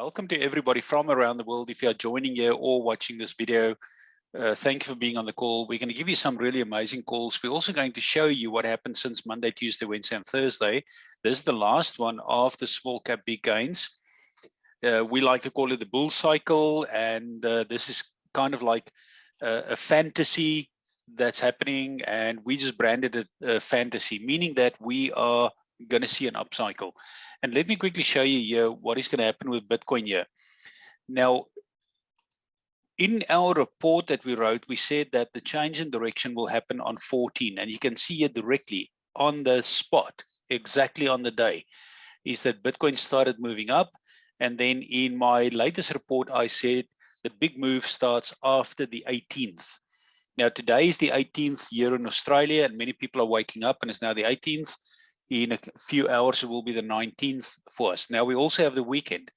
Welcome to everybody from around the world. If you are joining here or watching this video, thank you for being on the call. We're going to give you some really amazing calls. We're also going to show you what happened since Monday, Tuesday, Wednesday, and Thursday. This is the last one of the small cap big gains. We like to call it the bull cycle, and this is kind of like a fantasy that's happening, and we just branded it a fantasy, meaning that we are going to see an upcycle. And let me quickly show you here what is going to happen with Bitcoin here. Now, in our report that we wrote, we said that the change in direction will happen on 14, and you can see it directly on the spot, exactly on the day, is that Bitcoin started moving up. And then in my latest report, I said the big move starts after the 18th. Now, today is the 18th year in Australia, and many people are waking up, and it's now the 18th. In a few hours, it will be the 19th for us. Now, we also have the weekend.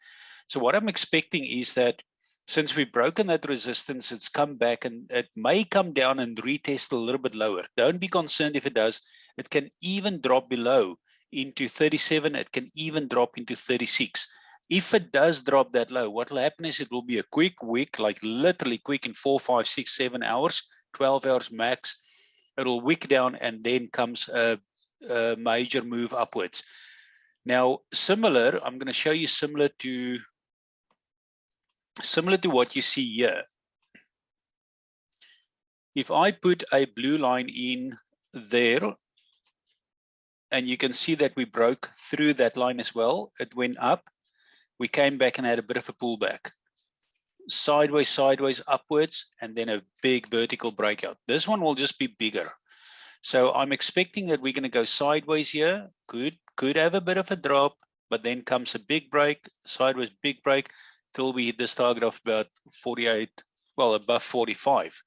So what I'm expecting is that since we've broken that resistance, it's come back, and it may come down and retest a little bit lower. Don't be concerned if it does. It can even drop below into 37. It can even drop into 36. If it does drop that low, what will happen is it will be a quick wick, like literally quick in 4, 5, 6, 7 hours, 12 hours max. It'll wick down, and then comes a major move upwards. Now, similar, I'm going to show you similar to what you see here. If I put a blue line in there, and you can see that we broke through that line as well. It went up. We came back and had a bit of a pullback. Sideways, sideways, upwards, and then a big vertical breakout. This one will just be bigger. So I'm expecting that we're going to go sideways here. Could have a bit of a drop, but then comes a big break, sideways, big break, till we hit this target of about 48, well, above 45.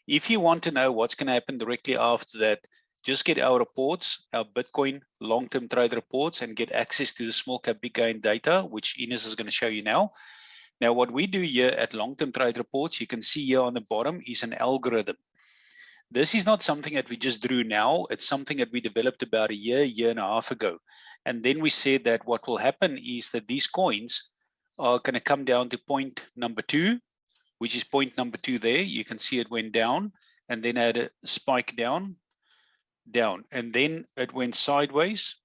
If you want to know what's going to happen directly after that, just get our reports, our Bitcoin long-term trade reports, and get access to the small cap big gain data, which Inus is going to show you now. Now, what we do here at long-term trade reports, you can see here on the bottom is an algorithm. This is not something that we just drew now. It's something that we developed about a year and a half ago. And then we said that what will happen is that these coins are going to come down to point number 2, which is point number 2 there. You can see it went down and then had a spike down, and then it went sideways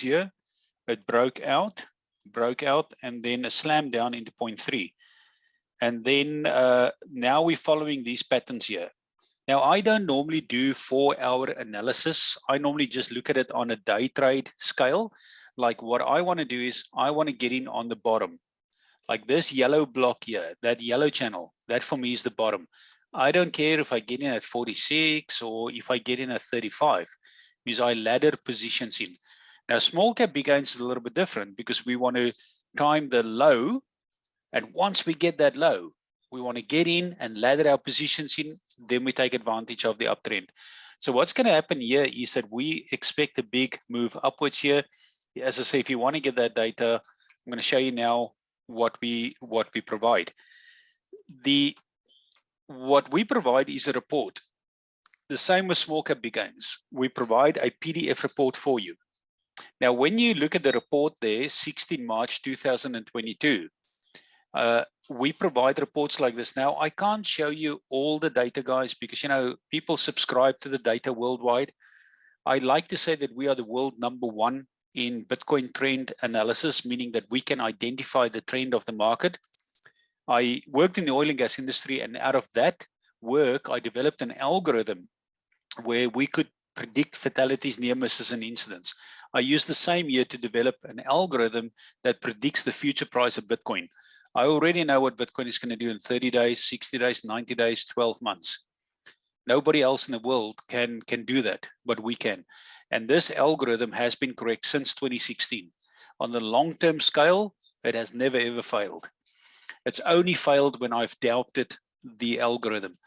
here. It broke out, and then a slam down into point 3. And then now we're following these patterns here. Now, I don't normally do 4-hour analysis. I normally just look at it on a day trade scale. Like what I want to do is I want to get in on the bottom. Like this yellow block here, that yellow channel, that for me is the bottom. I don't care if I get in at 46 or if I get in at 35, because I ladder positions in. Now, small cap big gains is a little bit different because we want to time the low. And once we get that low, we want to get in and ladder our positions in, then we take advantage of the uptrend. So what's going to happen here is that we expect a big move upwards here. As I say, if you want to get that data, I'm going to show you now what we provide. What we provide is a report. The same with small cap big gains. We provide a PDF report for you. Now, when you look at the report there, 16 March 2022, we provide reports like this. Now, I can't show you all the data, guys, because, you know, people subscribe to the data worldwide. I like to say that we are the world #1 in Bitcoin trend analysis, meaning that we can identify the trend of the market. I worked in the oil and gas industry, and out of that work, I developed an algorithm where we could predict fatalities, near misses, and incidents. I used the same year to develop an algorithm that predicts the future price of Bitcoin. I already know what Bitcoin is going to do in 30 days, 60 days, 90 days, 12 months. Nobody else in the world can do that, but we can. And this algorithm has been correct since 2016. On the long-term scale, it has never, ever failed. It's only failed when I've doubted the algorithm.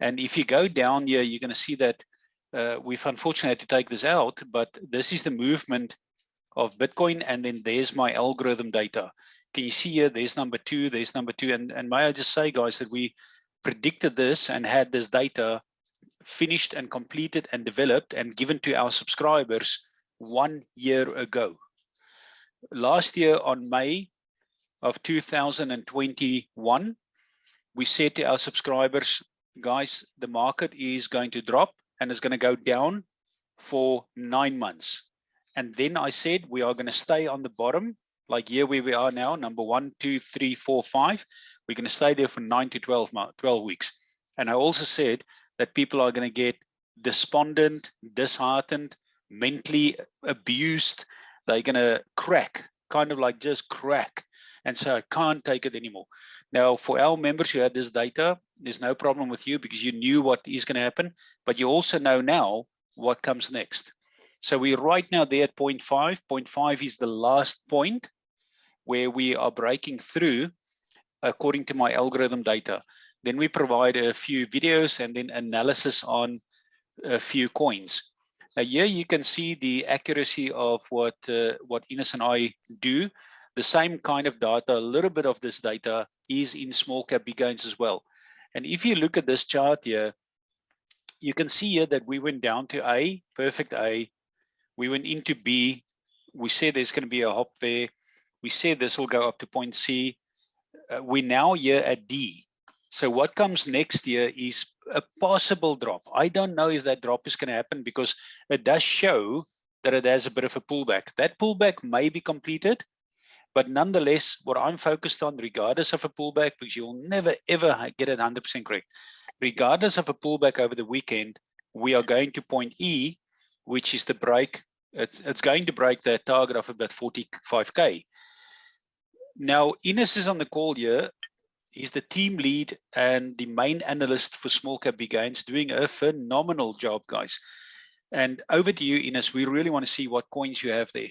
And if you go down here, you're going to see that we've unfortunately had to take this out, but this is the movement of Bitcoin, and then there's my algorithm data. Can you see here, there's number 2, there's number 2. And may I just say, guys, that we predicted this and had this data finished and completed and developed and given to our subscribers 1 year ago. Last year on May of 2021, we said to our subscribers, guys, the market is going to drop and it's going to go down for 9 months. And then I said, we are going to stay on the bottom, like here where we are now, number 1, 2, 3, 4, 5. We're going to stay there for 9 to 12 weeks. And I also said that people are going to get despondent, disheartened, mentally abused. They're going to crack, kind of like just crack. And so I can't take it anymore. Now, for our members who had this data, there's no problem with you because you knew what is going to happen, but you also know now what comes next. So we're right now there at 0.5. 0.5 is the last point where we are breaking through according to my algorithm data. Then we provide a few videos and then analysis on a few coins. Now here you can see the accuracy of what Inus and I do. The same kind of data, a little bit of this data is in small cap big gains as well. And if you look at this chart here, you can see here that we went down to A, perfect A. We went into B. We said there's going to be a hop there. We said this will go up to point C. We're now here at D. So what comes next here is a possible drop. I don't know if that drop is going to happen because it does show that it has a bit of a pullback. That pullback may be completed, but nonetheless, what I'm focused on, regardless of a pullback, because you'll never, ever get it 100% correct, regardless of a pullback over the weekend, we are going to point E, which is the break. It's going to break that target of about 45K. Now, Inus is on the call here. He's the team lead and the main analyst for small cap big gains, doing a phenomenal job, guys. And over to you, Inus. We really want to see what coins you have there.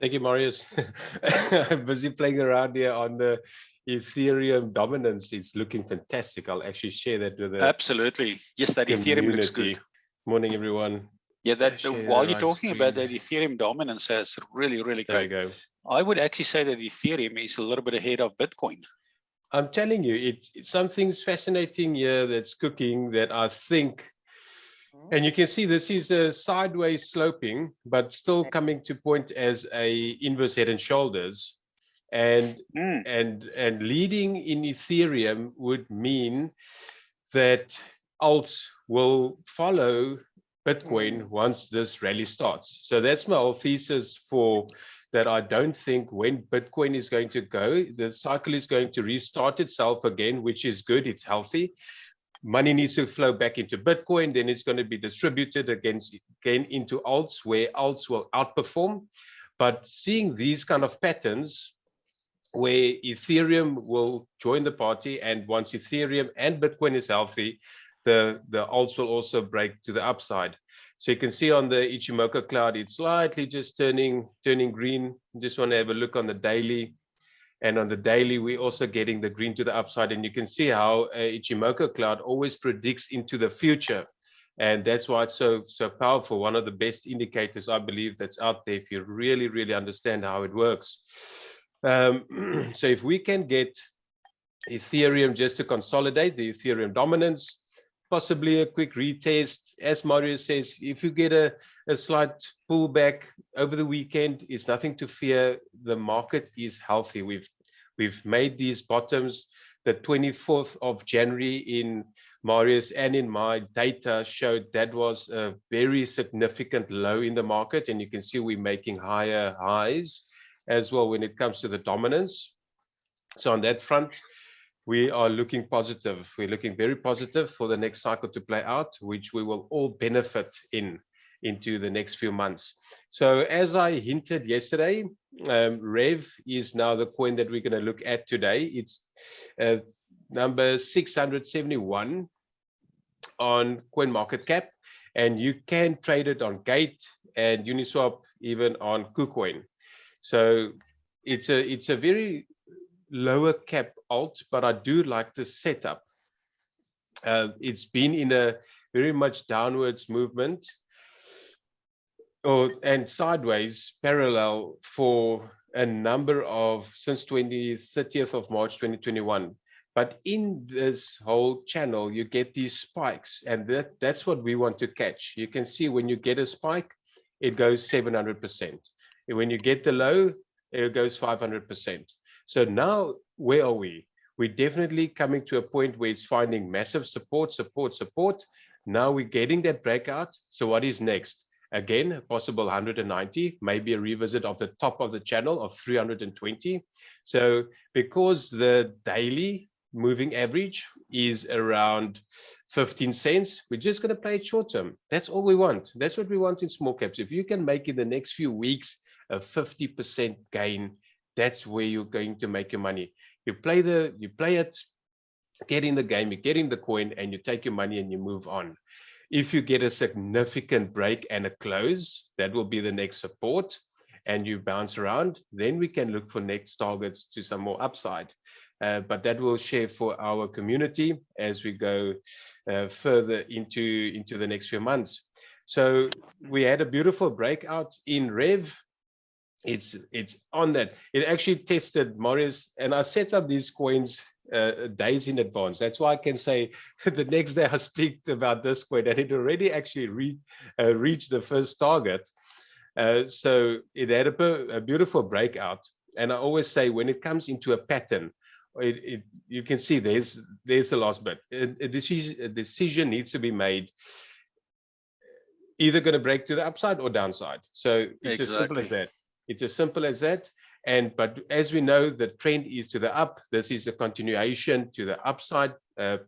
Thank you, Marius. I'm busy playing around here on the Ethereum dominance. It's looking fantastic. I'll actually share that with the absolutely. Yes, that community. Ethereum looks good. Morning, everyone. Yeah, that while you're talking about that Ethereum dominance has really, really there great. you go. I would actually say that Ethereum is a little bit ahead of Bitcoin. I'm telling you, it's something's fascinating here that's cooking that I think. And you can see this is a sideways sloping, but still coming to point as a inverse head and shoulders. And leading in Ethereum would mean that alts will follow Bitcoin once this rally starts. So that's my whole thesis for that. I don't think when Bitcoin is going to go, the cycle is going to restart itself again, which is good. It's healthy. Money needs to flow back into Bitcoin, then it's going to be distributed again into alts, where alts will outperform. But seeing these kind of patterns where Ethereum will join the party, and once Ethereum and Bitcoin is healthy, the alts will also break to the upside. So you can see on the Ichimoku cloud, it's slightly just turning green. Just want to have a look on the daily. And on the daily, we're also getting the green to the upside. And you can see how Ichimoku cloud always predicts into the future. And that's why it's so powerful. One of the best indicators, I believe, that's out there if you really, really understand how it works. So if we can get Ethereum just to consolidate the Ethereum dominance, possibly a quick retest, as Marius says, if you get a slight pullback over the weekend, it's nothing to fear. The market is healthy. We've made these bottoms. The 24th of January in Marius and in my data showed that was a very significant low in the market, and you can see we're making higher highs as well when it comes to the dominance. So on that front, we are looking positive. We're looking very positive for the next cycle to play out, which we will all benefit into the next few months. So as I hinted yesterday, Rev is now the coin that we're going to look at today. It's number 671 on CoinMarketCap, and you can trade it on Gate and Uniswap, even on KuCoin. So it's a very lower cap alt, but I do like the setup. It's been in a very much downwards movement and sideways parallel for a number of since 30th of March 2021. But in this whole channel, you get these spikes, and that's what we want to catch. You can see when you get a spike, it goes 700%. And when you get the low, it goes 500%. So now where are we? We're definitely coming to a point where it's finding massive support. Now we're getting that breakout. So what is next? Again, a possible 190, maybe a revisit of the top of the channel of 320. So because the daily moving average is around 15 cents, we're just going to play it short term. That's all we want. That's what we want in small caps. If you can make in the next few weeks a 50% gain, that's where you're going to make your money. You play it, get in the game, you get in the coin, and you take your money and you move on. If you get a significant break and a close, that will be the next support, and you bounce around, then we can look for next targets to some more upside. But that will share for our community as we go further into the next few months. So we had a beautiful breakout in Rev. It's on that. It actually tested Marius, and I set up these coins days in advance. That's why I can say the next day I speak about this coin and it already actually reached the first target. So it had a beautiful breakout. And I always say when it comes into a pattern, you can see there's the last bit. A decision needs to be made, either going to break to the upside or downside. So it's as simple as that. It's as simple as that. But as we know, the trend is to the up. This is a continuation to the upside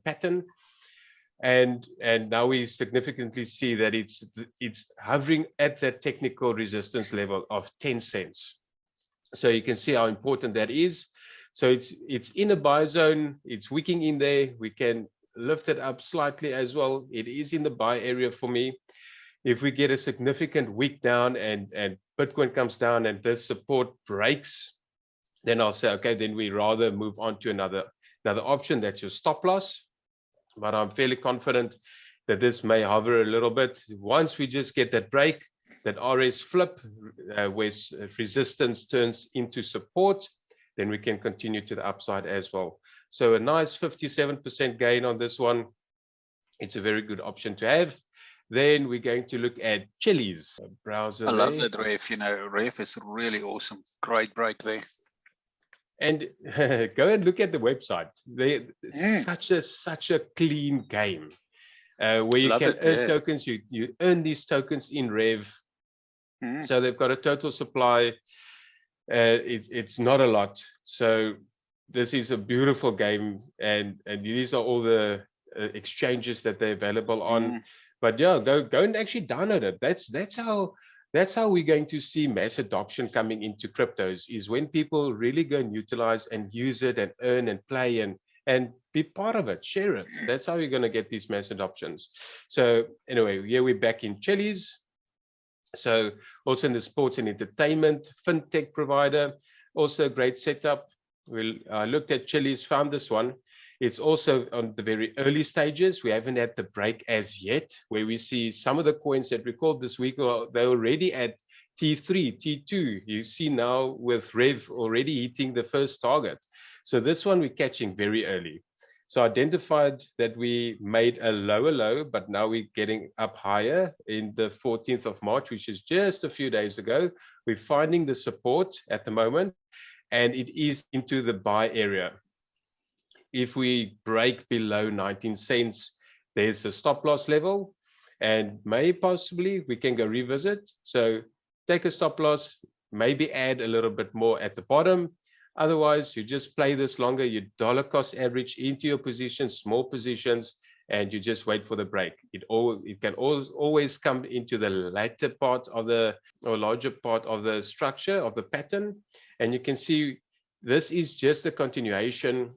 pattern. And now we significantly see that it's hovering at that technical resistance level of 10 cents. So you can see how important that is. So it's in a buy zone. It's wicking in there. We can lift it up slightly as well. It is in the buy area for me. If we get a significant wick down and Bitcoin comes down and this support breaks, then I'll say, okay, then we rather move on to another option. That's your stop loss. But I'm fairly confident that this may hover a little bit. Once we just get that break, that RS flip, where resistance turns into support, then we can continue to the upside as well. So a nice 57% gain on this one. It's a very good option to have. Then we're going to look at Chili's browser. I love that Ref. You know, Ref is really awesome. Great break there. And go and look at the website. Such a clean game where you can earn tokens. You earn these tokens in Rev. So they've got a total supply. It's not a lot. So this is a beautiful game, and these are all the exchanges that they're available on. But yeah, go and actually download it. That's how we're going to see mass adoption coming into cryptos, is when people really go and utilize and use it and earn and play and be part of it, share it. That's how you're going to get these mass adoptions. So anyway, here we're back in Chili's. So also in the sports and entertainment, fintech provider, also a great setup. I looked at Chili's, found this one. It's also on the very early stages. We haven't had the break as yet, where we see some of the coins that we called this week, they're already at T3, T2. You see now with Rev already hitting the first target. So this one we're catching very early. So identified that we made a lower low, but now we're getting up higher in the 14th of March, which is just a few days ago. We're finding the support at the moment, and it is into the buy area. If we break below 19 cents, there's a stop loss level, and possibly we can go revisit. So take a stop loss, maybe add a little bit more at the bottom. Otherwise, you just play this longer, you dollar cost average into your positions, small positions, and you just wait for the break. It can always come into the latter part of or larger part of the structure of the pattern. And you can see this is just a continuation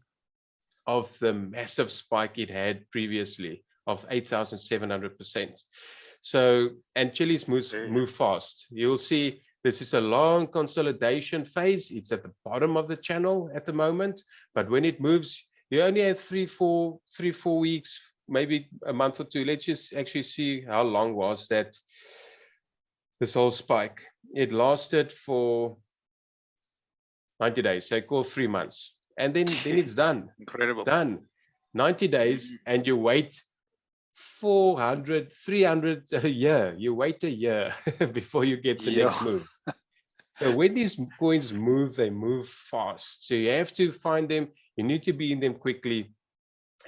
of the massive spike it had previously of 8,700%. So, and Chili's move fast. You'll see this is a long consolidation phase. It's at the bottom of the channel at the moment, but when it moves, you only have 3-4 weeks, maybe a month or two. Let's just actually see how long was that, this whole spike. It lasted for 90 days, so I call 3 months. And then it's done. Incredible. Done. 90 days, and you wait 400, 300 a year. You wait a year before you get the next move. So when these coins move, they move fast. So you have to find them. You need to be in them quickly.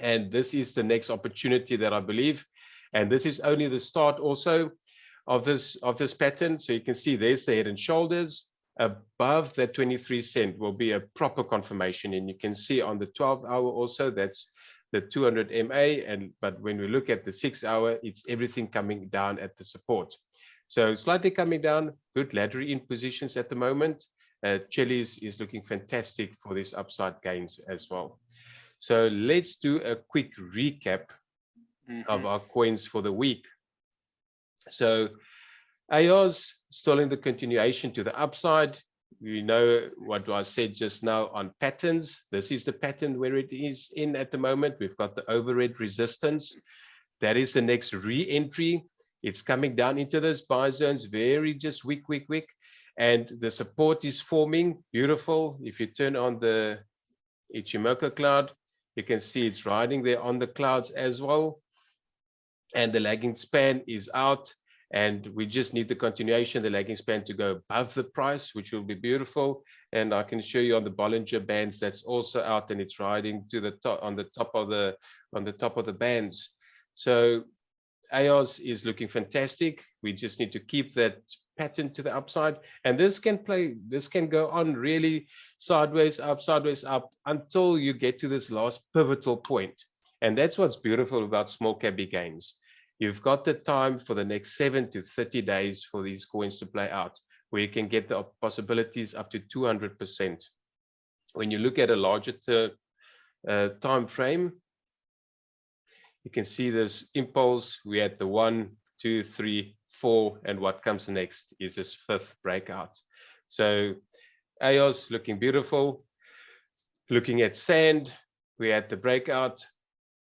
And this is the next opportunity that I believe. And this is only the start also of this pattern. So you can see there's the head and shoulders. Above that 23 cent will be a proper confirmation. And you can see on the 12-hour also, that's the 200 MA. But when we look at the 6-hour, it's everything coming down at the support. So slightly coming down, good ladder in positions at the moment. Chili's is looking fantastic for these upside gains as well. So let's do a quick recap of our coins for the week. So ALTS still in the continuation to the upside. We know what I said just now on patterns. This is the pattern where it is in at the moment. We've got the overhead resistance. That is the next re-entry. It's coming down into those buy zones, very just wick. And the support is forming, beautiful. If you turn on the Ichimoku cloud, you can see it's riding there on the clouds as well. And the lagging span is out. And we just need the continuation, the lagging span to go above the price, which will be beautiful. And I can show you on the Bollinger Bands, that's also out, and it's riding to the top on the top of the bands. So ALTS is looking fantastic. We just need to keep that pattern to the upside, and this can go on really sideways up until you get to this last pivotal point. And that's what's beautiful about small cap big gains. You've got the time for the next 7 to 30 days for these coins to play out, where you can get the possibilities up to 200%. When you look at a larger time frame, you can see this impulse. We had the 1, 2, 3, 4, and what comes next is this 5th breakout. So ALTS looking beautiful. Looking at sand, we had the breakout,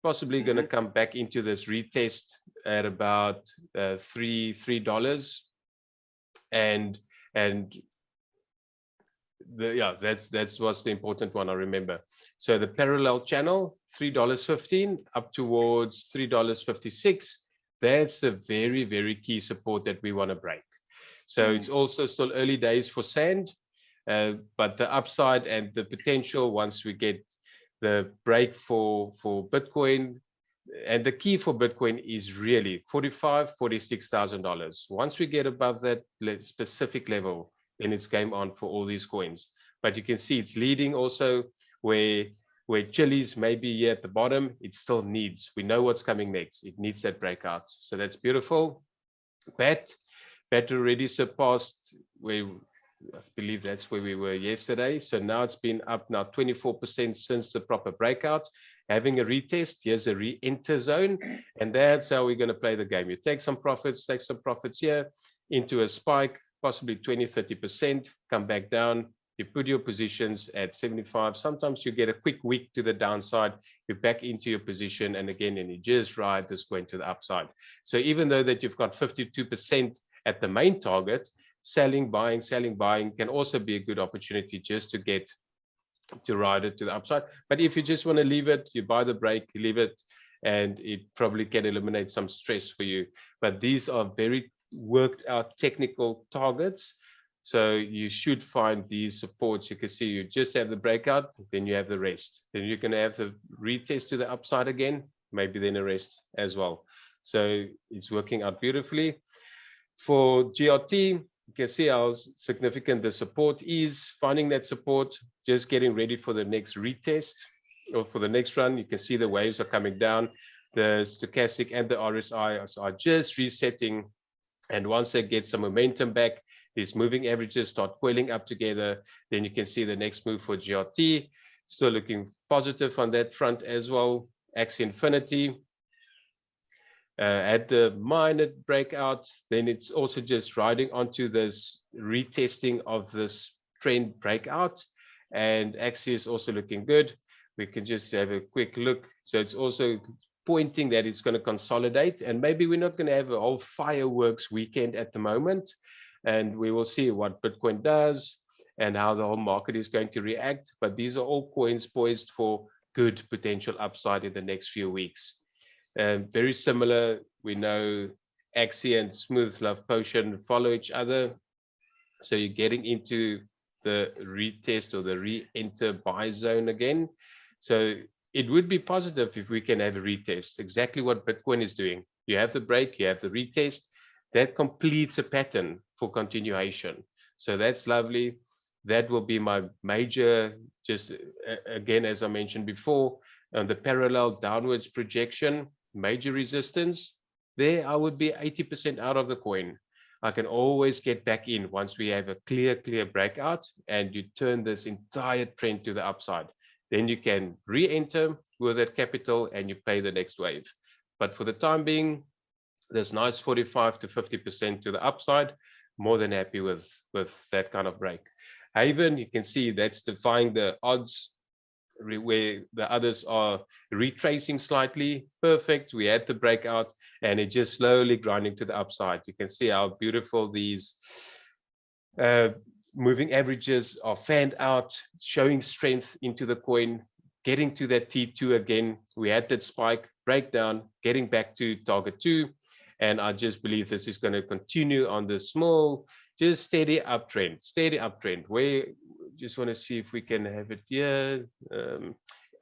possibly going to come back into this retest at about $3. And that's what's the important one, I remember. So the parallel channel, $3.15 up towards $3.56. That's a very, very key support that we want to break. So it's also still early days for sand, but the upside and the potential once we get the break for Bitcoin, and the key for Bitcoin is really $45,000, $46,000. Once we get above that specific level, then it's game on for all these coins. But you can see it's leading also where Chili's may be here at the bottom. It still needs, we know what's coming next. It needs that breakout. So that's beautiful. BAT already surpassed where, I believe that's where we were yesterday. So now it's been up now 24% since the proper breakout. Having a retest, here's a re-enter zone, and that's how we're going to play the game. You take some profits here into a spike, possibly 20, 30%, come back down, you put your positions at 75. Sometimes you get a quick wick to the downside, you're back into your position, and again, and you just ride this going to the upside. So even though that you've got 52% at the main target, selling, buying can also be a good opportunity just to get to ride it to the upside. But if you just want to leave it, you buy the break, you leave it, and it probably can eliminate some stress for you. But these are very worked out technical targets. So you should find these supports. You can see you just have the breakout, then you have the rest. Then you're going to have the retest to the upside again, maybe then a rest as well. So it's working out beautifully. For GRT, you can see how significant the support is, finding that support, just getting ready for the next retest or for the next run. You can see the waves are coming down. The stochastic and the RSI are just resetting. And once they get some momentum back, these moving averages start coiling up together. Then you can see the next move for GRT. Still looking positive on that front as well. Axie Infinity. At the minor breakout, then it's also just riding onto this retesting of this trend breakout, and Axie is also looking good. We can just have a quick look. So it's also pointing that it's going to consolidate, and maybe we're not going to have a whole fireworks weekend at the moment, and we will see what Bitcoin does and how the whole market is going to react. But these are all coins poised for good potential upside in the next few weeks. Very similar, we know Axie and Smooth Love Potion follow each other. So you're getting into the retest or the re-enter buy zone again. So it would be positive if we can have a retest, exactly what Bitcoin is doing. You have the break, you have the retest, that completes a pattern for continuation. So that's lovely. That will be my major, just again, as I mentioned before, the parallel downwards projection, major resistance. There I would be 80% out of the coin. I can always get back in once we have a clear breakout and you turn this entire trend to the upside. Then you can re-enter with that capital and you play the next wave. But for the time being, this nice 45 to 50% to the upside, more than happy with that kind of break. Haven, you can see that's defying the odds where the others are retracing slightly. Perfect. We had the breakout and it just slowly grinding to the upside. You can see how beautiful these moving averages are fanned out, showing strength into the coin, getting to that T2 again. We had that spike, breakdown, getting back to target 2. And I just believe this is going to continue on the small, just steady uptrend, where just want to see if we can have it here,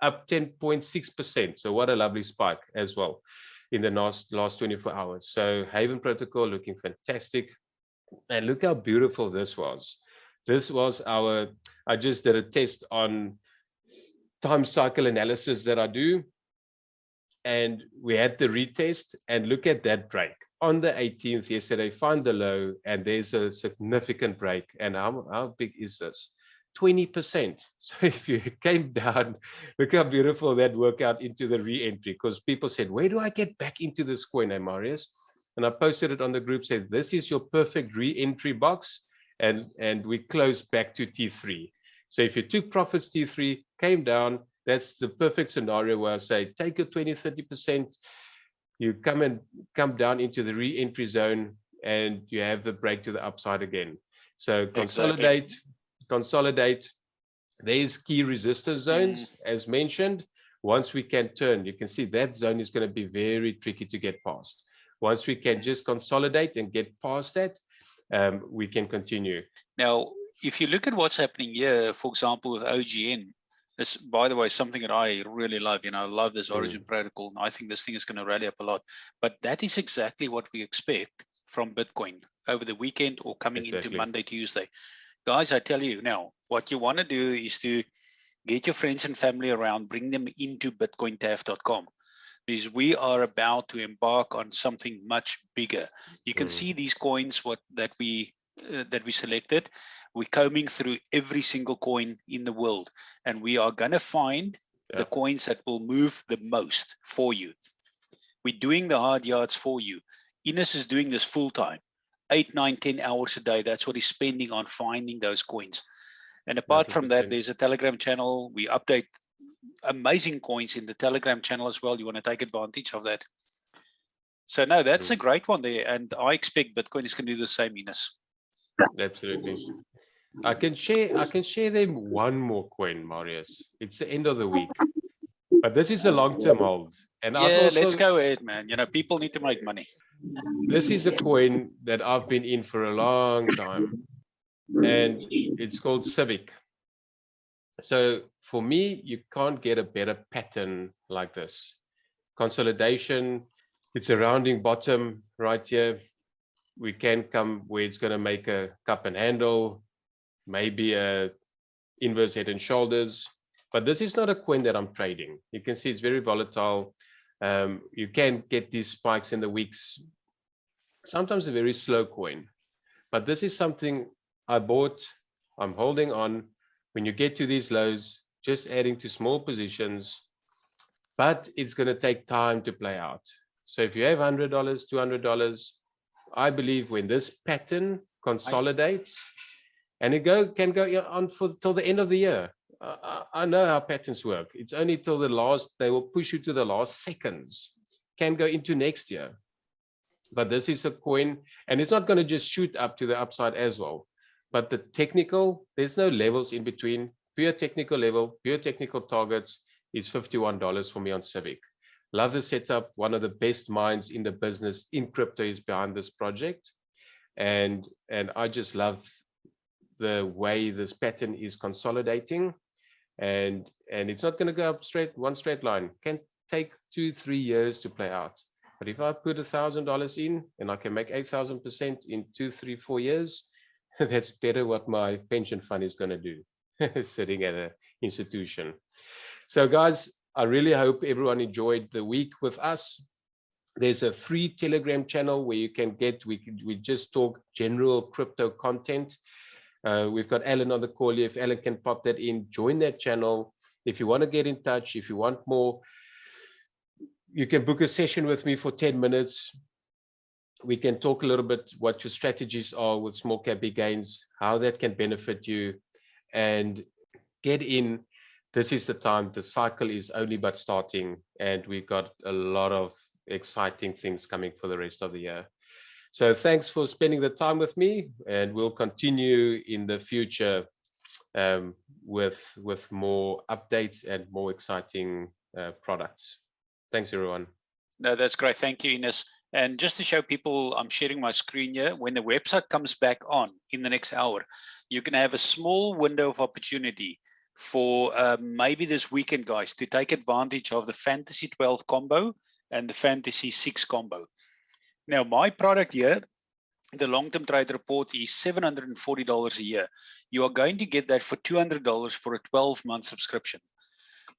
up 10.6%. So what a lovely spike as well in the last 24 hours. So Haven Protocol looking fantastic. And look how beautiful this was. This was our, I just did a test on time cycle analysis that I do. And we had the retest, and look at that break on the 18th yesterday, find the low, and there's a significant break. And how big is this? 20%. So if you came down, look how beautiful that worked out into the re-entry, because people said, where do I get back into this coin, Marius? And I posted it on the group, said, this is your perfect re-entry box. And we closed back to T3. So if you took profits T3, came down, that's the perfect scenario where I say, take your 20, 30%, you come down into the re-entry zone and you have the break to the upside again. So consolidate. There's key resistance zones, as mentioned. Once we can turn, you can see that zone is going to be very tricky to get past. Once we can just consolidate and get past that, we can continue. Now, if you look at what's happening here, for example, with OGN, this, by the way, something that I really love. I love this Origin protocol. I think this thing is going to rally up a lot. But that is exactly what we expect from Bitcoin over the weekend or coming into Monday, Tuesday. Guys, I tell you now, what you want to do is to get your friends and family around, bring them into BitcoinTAF.com, because we are about to embark on something much bigger. You can see these coins that we selected. We're combing through every single coin in the world, and we are going to find the coins that will move the most for you. We're doing the hard yards for you. Inus is doing this full time, 8, 9, 10 hours a day. That's what he's spending on finding those coins. And apart 100%. From that, there's a Telegram channel. We update amazing coins in the Telegram channel as well. You want to take advantage of that. So no, that's a great one there. And I expect Bitcoin is going to do the same, Inus. Absolutely. I can share them one more coin, Marius. It's the end of the week, but this is a long-term hold. And yeah, let's go ahead, man. People need to make money. This is a coin that I've been in for a long time, and it's called Civic. So for me, you can't get a better pattern like this. Consolidation, it's a rounding bottom right here. We can come where it's going to make a cup and handle, maybe a inverse head and shoulders, but this is not a coin that I'm trading. You can see it's very volatile. You can get these spikes in the weeks, sometimes a very slow coin, but this is something I bought, I'm holding on. When you get to these lows, just adding to small positions, but it's going to take time to play out. So if you have $100, $200, I believe when this pattern consolidates, and it can go on till the end of the year. I know how patterns work. It's only till the last, they will push you to the last seconds. Can go into next year. But this is a coin, and it's not going to just shoot up to the upside as well. But the technical, there's no levels in between. Pure technical level, pure technical targets is $51 for me on Civic. Love the setup. One of the best minds in the business in crypto is behind this project. And I just love the way this pattern is consolidating, and it's not going to go up one straight line. Can take 2-3 years to play out. But if I put $1,000 in and I can make 8,000% in 2, 3, 4 years, that's better what my pension fund is going to do sitting at an institution. So guys, I really hope everyone enjoyed the week with us. There's a free Telegram channel where you can get, we just talk general crypto content. We've got Alan on the call here. If Alan can pop that in, join that channel. If you want to get in touch, if you want more, you can book a session with me for 10 minutes. We can talk a little bit what your strategies are with small cap big gains, how that can benefit you, and get in. This is the time. The cycle is only but starting, and we've got a lot of exciting things coming for the rest of the year. So thanks for spending the time with me, and we'll continue in the future with more updates and more exciting products. Thanks, everyone. No, that's great. Thank you, Inus. And just to show people, I'm sharing my screen here. When the website comes back on in the next hour, you can have a small window of opportunity for maybe this weekend, guys, to take advantage of the Fantasy 12 combo and the Fantasy 6 combo. Now, my product here, the long-term trade report, is $740 a year. You are going to get that for $200 for a 12-month subscription.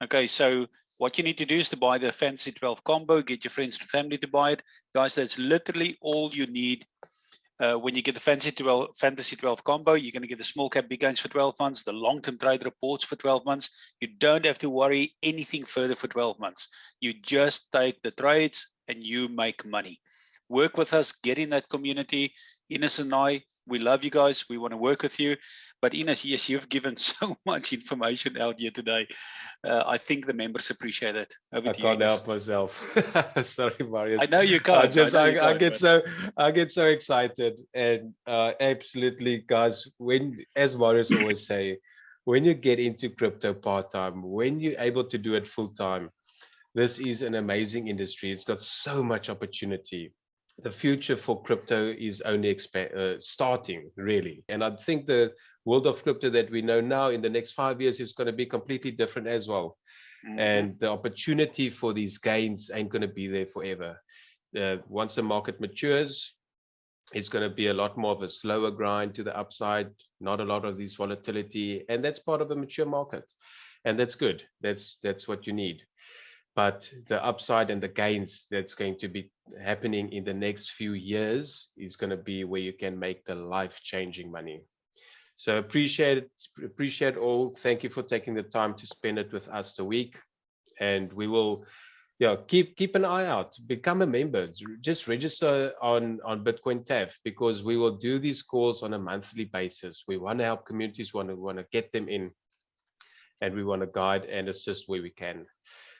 Okay, so what you need to do is to buy the Fantasy 12 combo, get your friends and family to buy it. Guys, that's literally all you need. When you get the Fantasy 12 combo, you're going to get the small cap big gains for 12 months, the long-term trade reports for 12 months. You don't have to worry anything further for 12 months. You just take the trades and you make money. Work with us, get in that community. Inus and I, we love you guys. We want to work with you. But Inus, yes, you've given so much information out here today. I think the members appreciate it. Over to you, can't Inus. help myself. Sorry, Marius. I know you can't. I get so excited, and absolutely, guys. As Marius always say, when you get into crypto part-time, when you're able to do it full-time, this is an amazing industry. It's got so much opportunity. The future for crypto is only starting, really. And I think the world of crypto that we know now in the next 5 years is going to be completely different as well. Mm-hmm. And the opportunity for these gains ain't going to be there forever. Once the market matures, it's going to be a lot more of a slower grind to the upside, not a lot of this volatility. And that's part of a mature market. And that's good. That's what you need. But the upside and the gains that's going to be happening in the next few years is going to be where you can make the life-changing money. So appreciate all. Thank you for taking the time to spend it with us a week. And we will keep an eye out. Become a member. Just register on BitcoinTAF, because we will do these calls on a monthly basis. We want to help communities, want to get them in, and we want to guide and assist where we can.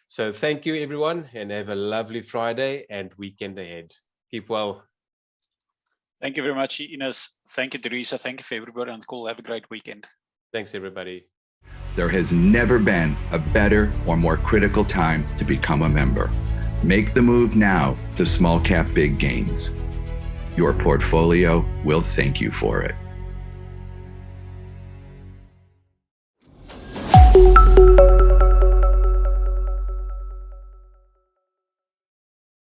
So thank you, everyone, and have a lovely Friday and weekend ahead. Keep well. Thank you very much, Inus. Thank you, Teresa. Thank you for everybody on the call. Have a great weekend. Thanks, everybody. There has never been a better or more critical time to become a member. Make the move now to small cap big gains. Your portfolio will thank you for it.